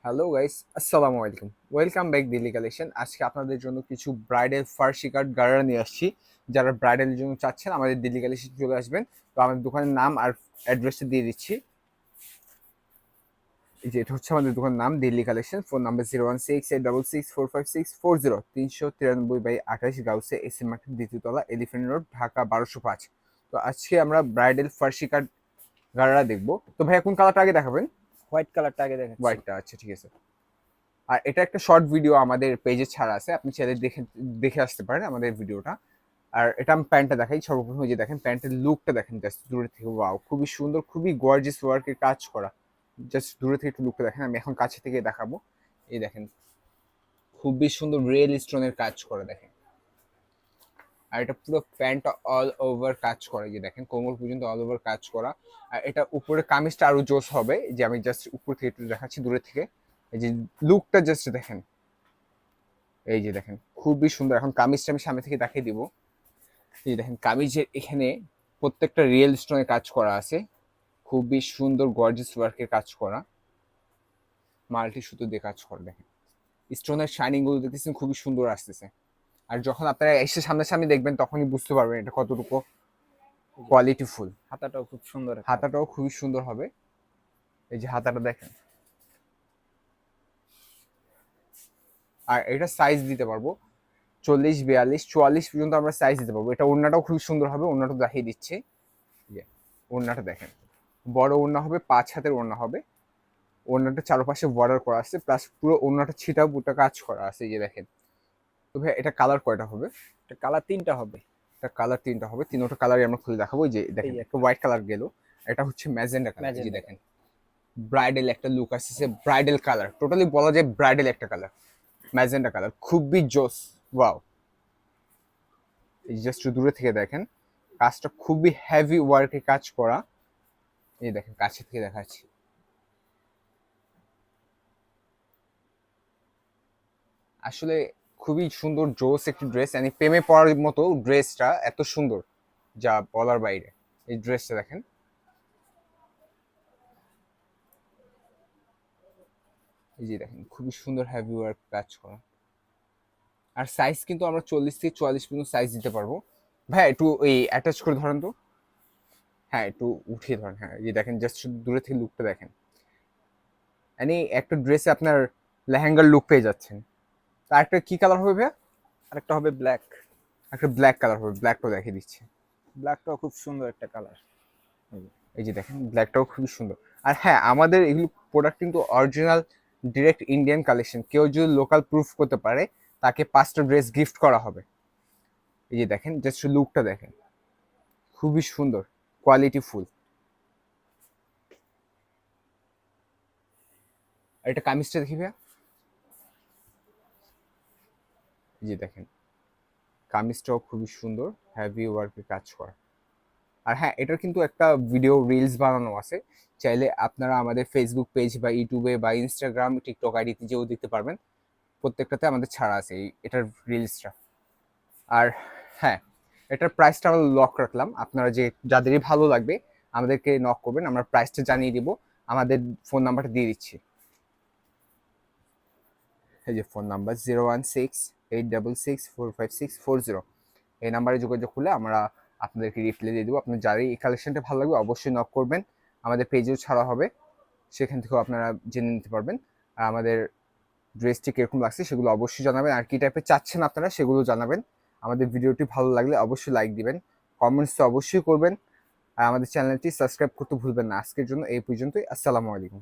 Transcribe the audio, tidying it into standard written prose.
Hello guys, আসসালামু আলাইকুম। Welcome back Delhi collection. আজকে আপনাদের জন্য কিছু ব্রাইডাল ফার্সি কাট গাড়া নিয়ে আসছি। যারা ব্রাইডালের জন্য চাচ্ছেন আমাদের দিল্লি কালেকশন চলে আসবেন। তো আমাদের দোকানের নাম আর অ্যাড্রেসটা দিয়ে দিচ্ছি। এই যে এটা হচ্ছে আমাদের দোকানের নাম দিল্লি কালেকশন। ফোন নাম্বার 01686645640 393/28 গাউসে এসি মার্কেট দ্বিতীয় তলা, এলিফ্যান্ট রোড, ঢাকা 1205। তো আজকে আমরা ব্রাইডাল ফার্সি কাট গাড়া দেখবো। তো ভাই কোন কালারটা আগে দেখাবেন? হোয়াইট কালারটা আগে দেখাচ্ছি। হোয়াইটটা, আচ্ছা ঠিক আছে। আর এটা একটা শর্ট ভিডিও আমাদের পেজে ছাড়া আছে, আপনি চাইলে দেখে দেখে আসতে পারেন আমাদের ভিডিওটা। আর এটা আমি প্যান্টটা দেখাই। সর্বপ্রথম যে দেখেন প্যান্টের লুকটা দেখেন, জাস্ট দূরে থেকে ওয়াও, খুবই সুন্দর, খুবই গর্জিয়াস ওয়ার্কের কাজ করা। জাস্ট দূরে থেকে একটু লুকটা দেখেন, আমি এখন কাছে থেকে দেখাবো। এই দেখেন খুবই সুন্দর রিয়েল স্টোনের কাজ করা দেখেন। আর এটা পুরো প্যান্টটা অল ওভার কাজ করা, যে দেখেন কোমর পর্যন্ত অল ওভার কাজ করা। আর এটা উপরে কামিজটা আরো জোস হবে, যে আমি জাস্ট উপর থেকে একটু দেখাচ্ছি দূরে থেকে। এই যে লুকটা জাস্ট দেখেন, এই যে দেখেন খুবই সুন্দর। এখন কামিজটা আমি সামনে থেকে দেখিয়ে দিব। এই যে দেখেন কামিজের এখানে প্রত্যেকটা রিয়েল স্টোনের কাজ করা আছে, খুবই সুন্দর গর্জিয়াস ওয়ার্কের কাজ করা, মাল্টি সুতো দিয়ে কাজ করা। দেখেন স্টোনের শাইনিং গুলো দেখতেছেন, খুবই সুন্দর আসতেছে। আর যখন আপনারা এসে সামনাসামনি দেখবেন তখনই বুঝতে পারবেন এটা কতটুকু কোয়ালিটি ফুল। হাতাটাও খুব সুন্দর একটা। হাতাটাও খুবই সুন্দর হবে। এই যে হাতাটা দেখেন। আর এটা সাইজ দিতে পারবো 40, 42, 44 পর্যন্ত আমরা সাইজ দিতে পারবো। এটা ওড়নাটাও খুবই সুন্দর হবে, ওড়নাটা দেখিয়ে দিচ্ছি। ওড়নাটা দেখেন, বড় ওড়না হবে, 5 হাতের ওড়না হবে। ওড়নাটা চারপাশে বর্ডার করা আছে, প্লাস পুরো ওড়নাটা ছিটা বুটা কাজ করা আছে, এই যে দেখেন। তো ভাই এটা কালার কয়টা হবে? এটা কালার তিনটা হবে। এটা কালার তিনটা হবে, তিনটা কালারই আমরা খুলে দেখাবো। এই যে এই দেখেন একটা একটা হোয়াইট কালার গেল, এটা হচ্ছে ম্যাজেন্ডা কালার। এই যে ম্যাজেন্টা দেখেন ব্রাইডাল একটা লুক আসছে, ব্রাইডাল কালার, টোটালি বলা যায় ব্রাইডাল একটা কালার, ম্যাজেন্ডা কালার, খুবই জোস। ওয়াও, এই জাস্ট দূরে থেকে দেখেন কাজটা খুবই হেভি ওয়ার্কে কাজ করা। এই দেখেন কাছে থেকে দেখাচ্ছি। আসলে খুবই সুন্দর জোস একটি ড্রেস, মানে প্রেমে পড়ার মতো ড্রেসটা, এত সুন্দর যা বলার বাইরে। এই ড্রেসটা দেখেন, এই যে দেখেন খুবই সুন্দর হেভি ওয়ার্ক কাজ করা। আর সাইজ কিন্তু আমরা 40 থেকে 44 পর্যন্ত সাইজ দিতে পারবো। ভাই একটু এই অ্যাটাচ করে ধরেন তো। হ্যাঁ একটু উঠিয়ে ধরেন, হ্যাঁ এই যে দেখেন জাস্ট দূরে থেকে লুকটা দেখেন, মানে একটা ড্রেসে আপনার লেহেঙ্গার লুক পেয়ে যাচ্ছেন। আর একটা কি কালার হবে ভাইয়া? আরেকটা হবে ব্ল্যাক। একটা ব্ল্যাক কালার হবে, ব্ল্যাকটাও দেখিয়ে দিচ্ছি। ব্ল্যাকটাও খুব সুন্দর একটা কালার। এই যে দেখেন ব্ল্যাকটাও খুবই সুন্দর। আর হ্যাঁ, আমাদের এগুলো প্রোডাক্ট কিন্তু অরিজিনাল ডিরেক্ট ইন্ডিয়ান কালেকশন। কেউ যদি লোকাল প্রুফ করতে পারে তাকে 5টা ড্রেস গিফট করা হবে। এই যে দেখেন জাস্ট লুকটা দেখেন, খুবই সুন্দর, কোয়ালিটি ফুল। আর এটা কামিজটা দেখি ভাইয়া। এই যে দেখেন কামিজটাও খুবই সুন্দর, হেভি ওয়ার্কে কাজ করা। আর হ্যাঁ, এটার কিন্তু একটা ভিডিও রিলস বানানো আছে, চাইলে আপনারা আমাদের ফেসবুক পেজ বা ইউটিউবে বা ইনস্টাগ্রাম, টিকটক আইডিতে যেও দেখতে পারবেন। প্রত্যেকটাতে আমাদের ছাড়া আছে এটার রিলসটা। আর হ্যাঁ, এটার প্রাইসটা আমরা লক রাখলাম। আপনারা যে যাদেরই ভালো লাগবে আমাদেরকে নক করবেন, আমরা প্রাইসটা জানিয়ে দিব। আমাদের ফোন নাম্বারটা দিয়ে দিচ্ছি। এই যে ফোন নাম্বার 016-866-45640। এই নাম্বারে যোগাযোগ করলে আমরা আপনাদেরকে রিপ্লাই দিয়ে দেবো। আপনার যারই এই কালেকশনটা ভালো লাগবে অবশ্যই নক করবেন। আমাদের পেজেও ছাড়া হবে, সেখান থেকেও আপনারা জেনে নিতে পারবেন। আর আমাদের ড্রেসটি কীরকম লাগছে সেগুলো অবশ্যই জানাবেন, আর কী টাইপের চাচ্ছেন আপনারা সেগুলো জানাবেন। আমাদের ভিডিওটি ভালো লাগলে অবশ্যই লাইক দিবেন, কমেন্টস তো অবশ্যই করবেন। আর আমাদের চ্যানেলটি সাবস্ক্রাইব করতে ভুলবেন না। আজকের জন্য এই পর্যন্তই। আসসালামু আলাইকুম।